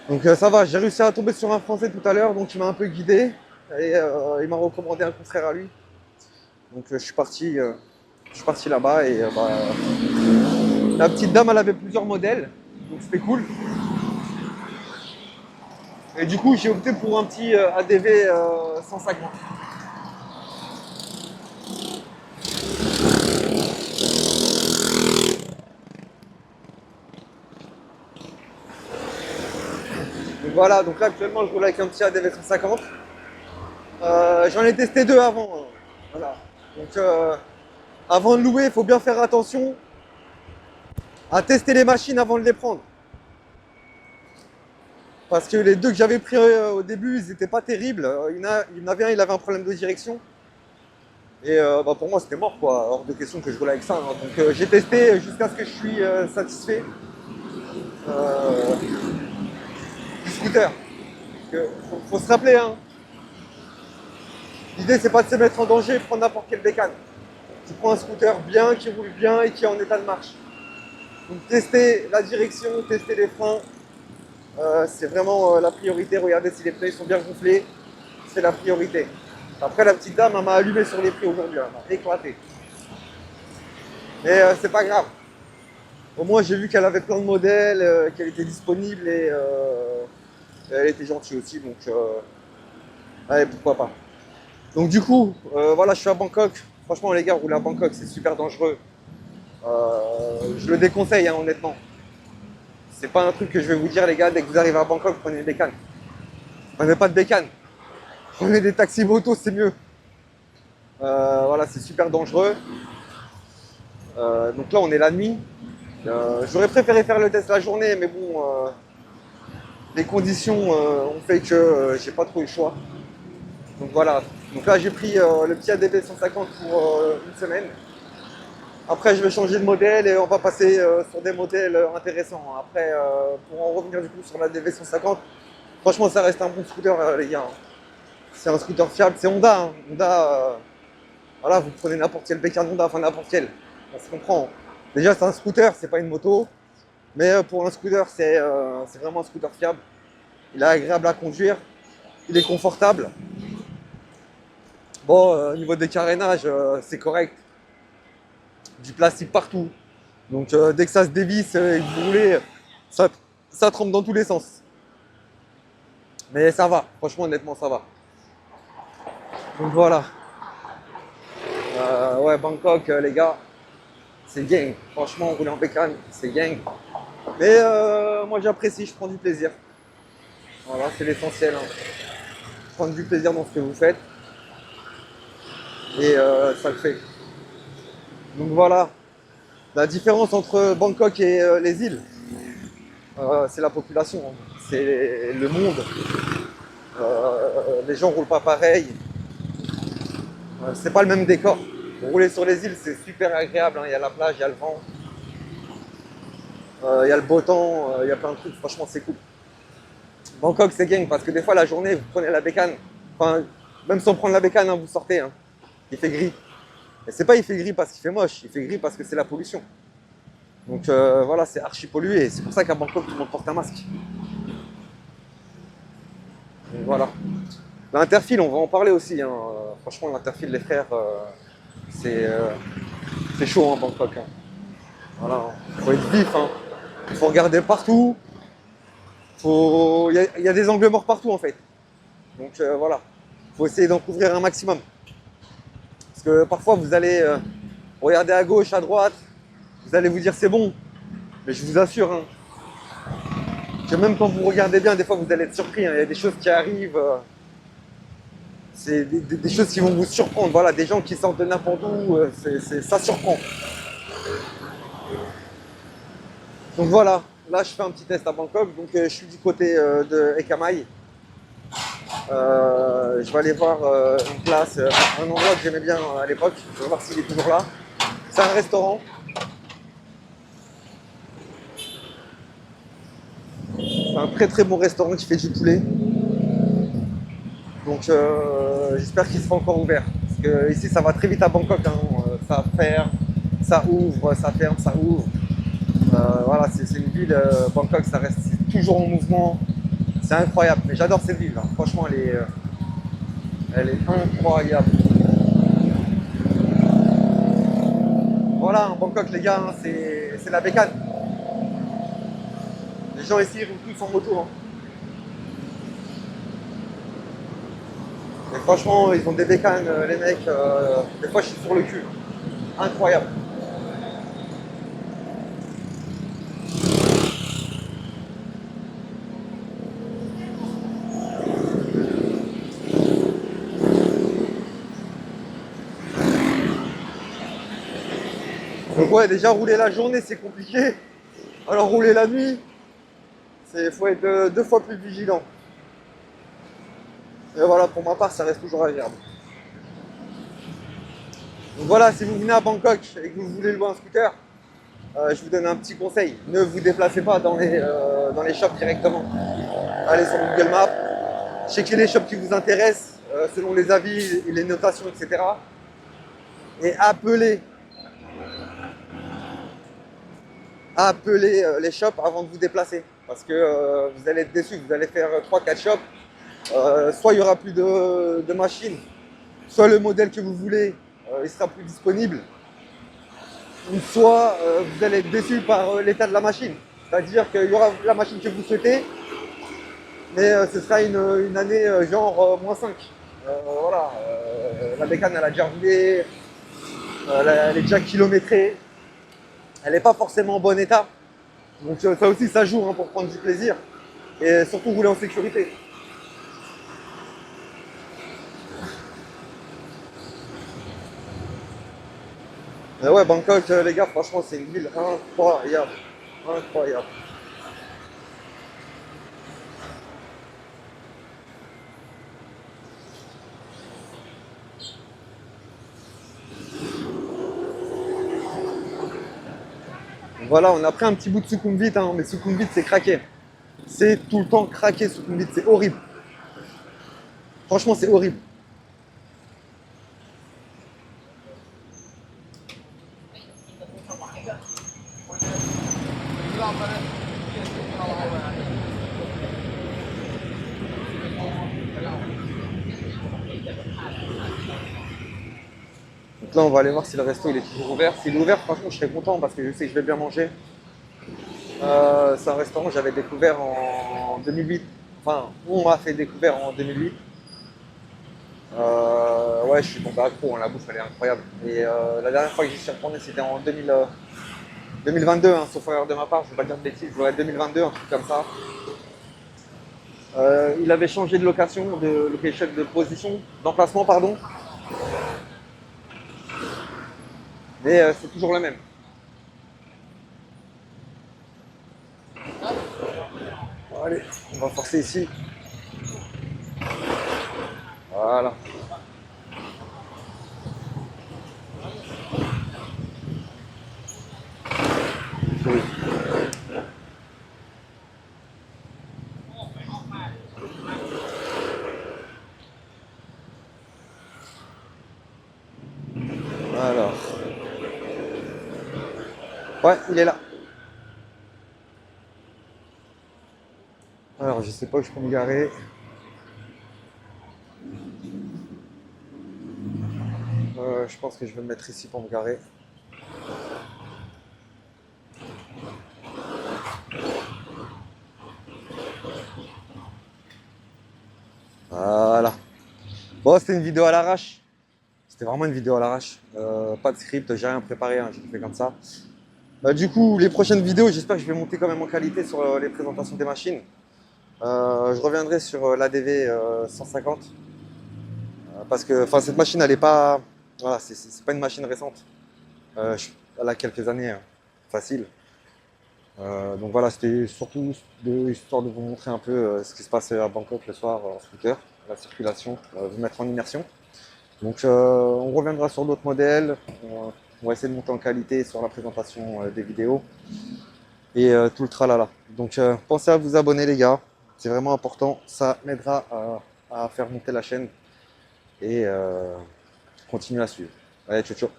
Donc ça va, j'ai réussi à tomber sur un Français tout à l'heure, donc il m'a un peu guidé et il m'a recommandé un confrère à lui. Donc je suis parti là-bas et bah, la petite dame elle avait plusieurs modèles, donc c'était cool. Et du coup j'ai opté pour un petit ADV 150. Donc voilà, donc là actuellement je roule avec un petit ADV 150. J'en ai testé deux avant, hein. Voilà. Donc avant de louer, il faut bien faire attention à tester les machines avant de les prendre. Parce que les deux que j'avais pris au début, ils n'étaient pas terribles. Il y en avait un, il avait un problème de direction. Et bah, pour moi, c'était mort, quoi. Hors de question que je roule avec ça, hein. Donc j'ai testé jusqu'à ce que je suis satisfait euh, du scooter. Faut se rappeler, hein. L'idée, c'est pas de se mettre en danger et prendre n'importe quelle bécane. Tu prends un scooter bien, qui roule bien et qui est en état de marche. Donc tester la direction, tester les freins, c'est vraiment la priorité. Regardez si les pneus sont bien gonflés, c'est la priorité. Après, la petite dame, elle m'a allumé sur les prix aujourd'hui, elle m'a éclaté. Mais c'est pas grave. Au moins, j'ai vu qu'elle avait plein de modèles, qu'elle était disponible et elle était gentille aussi. Donc, allez, pourquoi pas. Donc, du coup, voilà, je suis à Bangkok. Franchement, les gars, rouler à Bangkok, c'est super dangereux. Je le déconseille, hein, honnêtement. C'est pas un truc que je vais vous dire, les gars, dès que vous arrivez à Bangkok, prenez une bécane. Prenez pas de bécane. Prenez des taxis motos, c'est mieux. Voilà, c'est super dangereux. Donc là, on est la nuit. J'aurais préféré faire le test la journée, mais bon, les conditions ont fait que j'ai pas trop eu le choix. Donc voilà. Donc là, j'ai pris le petit ADV 150 pour une semaine. Après, je vais changer de modèle et on va passer sur des modèles intéressants. Après, pour en revenir du coup sur l'ADV 150, franchement, ça reste un bon scooter, les gars. C'est un scooter fiable, c'est Honda, hein. Honda, voilà, vous prenez n'importe quel bécane Honda, enfin n'importe quel. On se comprend. Déjà, c'est un scooter, c'est pas une moto. Mais pour un scooter, c'est vraiment un scooter fiable. Il est agréable à conduire. Il est confortable. Bon, au niveau des carénages, c'est correct. Du plastique partout. Donc dès que ça se dévisse et que vous roulez, ça, ça trempe dans tous les sens. Mais ça va, franchement, honnêtement, ça va. Donc voilà. Ouais, Bangkok, les gars, c'est gang. Franchement, rouler en bécane, c'est gang. Mais moi, j'apprécie, je prends du plaisir. Voilà, c'est l'essentiel, hein. Prendre du plaisir dans ce que vous faites. Et ça le fait. Donc voilà, la différence entre Bangkok et les îles, c'est la population, hein. C'est le monde. Les gens roulent pas pareil. C'est pas le même décor. Rouler sur les îles, c'est super agréable, hein. Il y a la plage, il y a le vent, il y a le beau temps, il y a plein de trucs. Franchement, c'est cool. Bangkok, c'est gang parce que des fois, la journée, vous prenez la bécane. Enfin, même sans prendre la bécane, hein, vous sortez, hein. Il fait gris. Et c'est pas il fait gris parce qu'il fait moche, il fait gris parce que c'est la pollution. Donc voilà, c'est archi pollué. C'est pour ça qu'à Bangkok, tout le monde porte un masque. Donc voilà. L'interfile, on va en parler aussi, hein. Franchement, l'interfile, les frères, c'est chaud en Bangkok, hein. Voilà, faut être vif, hein. Il faut regarder partout. Il y a des angles morts partout en fait. Donc voilà, il faut essayer d'en couvrir un maximum. Parce que parfois vous allez regarder à gauche, à droite, vous allez vous dire c'est bon. Mais je vous assure, hein, que même quand vous regardez bien, des fois vous allez être surpris, hein. Il y a des choses qui arrivent. C'est des choses qui vont vous surprendre. Voilà, des gens qui sortent de n'importe où, ça surprend. Donc voilà, là je fais un petit test à Bangkok. Donc je suis du côté de Ekamai. Je vais aller voir une place, un endroit que j'aimais bien à l'époque. Je vais voir s'il est toujours là. C'est un restaurant. C'est un très très bon restaurant qui fait du poulet. Donc j'espère qu'il sera encore ouvert. Parce que ici ça va très vite à Bangkok, hein. Ça ferme, ça ouvre, ça ferme, ça ouvre. Voilà, c'est une ville, Bangkok, ça reste toujours en mouvement. C'est incroyable, mais j'adore cette ville, hein. Franchement, elle est incroyable. Voilà, en Bangkok, les gars, hein, c'est la bécane. Les gens ici, ils roulent tous en moto, hein. Et franchement, ils ont des bécanes, les mecs. Des fois, je suis sur le cul. Incroyable. Donc ouais, déjà rouler la journée, c'est compliqué. Alors rouler la nuit, il faut être deux fois plus vigilant. Et voilà, pour ma part, ça reste toujours agréable. Donc voilà, si vous venez à Bangkok et que vous voulez louer un scooter, je vous donne un petit conseil. Ne vous déplacez pas dans les shops directement. Allez sur Google Maps, checkez les shops qui vous intéressent, selon les avis et les notations, etc. Et appelez les shops avant de vous déplacer. Parce que vous allez être déçus, vous allez faire 3-4 shops. Soit il n'y aura plus de machines, soit le modèle que vous voulez, il sera plus disponible. Ou soit vous allez être déçu par l'état de la machine. C'est-à-dire qu'il y aura la machine que vous souhaitez, mais ce sera une année genre -5. Voilà, la bécane elle a déjà roulé, elle est déjà kilométrée, elle n'est pas forcément en bon état. Donc ça aussi ça joue hein, pour prendre du plaisir et surtout rouler en sécurité. Ouais, Bangkok, les gars, franchement, c'est une ville incroyable. Incroyable. Voilà, on a pris un petit bout de Sukhumvit, hein, mais Sukhumvit, c'est craqué. C'est tout le temps craqué, Sukhumvit, c'est horrible. Franchement, c'est horrible. Donc là, on va aller voir si le resto il est toujours ouvert. S'il est ouvert, franchement, je serais content parce que je sais que je vais bien manger. C'est un restaurant que j'avais découvert en 2008. Enfin, on m'a fait découvrir en 2008. Ouais, je suis tombé accro, hein, la bouffe elle est incroyable. Et la dernière fois que j'y suis retourné, c'était en 2022, hein, sauf erreur de ma part, je ne vais pas dire de bêtises, je voudrais 2022, un truc comme ça. Il avait changé de location de position, d'emplacement, pardon. Mais c'est toujours le même. Bon, allez, on va forcer ici. Voilà. Oui. Alors. Ouais, il est là. Alors, je sais pas où je peux me garer. Je pense que je vais me mettre ici pour me garer. Voilà. Bon, c'était une vidéo à l'arrache. C'était vraiment une vidéo à l'arrache. Pas de script, j'ai rien préparé, hein, j'ai fait comme ça. Du coup, les prochaines vidéos, j'espère que je vais monter quand même en qualité sur les présentations des machines. Je reviendrai sur l'ADV 150. Parce que cette machine, elle est pas. Voilà, c'est pas une machine récente. Elle a quelques années, hein, facile. Donc voilà, c'était surtout histoire de vous montrer un peu ce qui se passe à Bangkok le soir en scooter, la circulation, vous mettre en immersion. Donc on reviendra sur d'autres modèles, on va essayer de monter en qualité sur la présentation des vidéos et tout le tralala. Donc pensez à vous abonner les gars, c'est vraiment important, ça m'aidera à faire monter la chaîne et continuer à suivre. Allez, ciao ciao.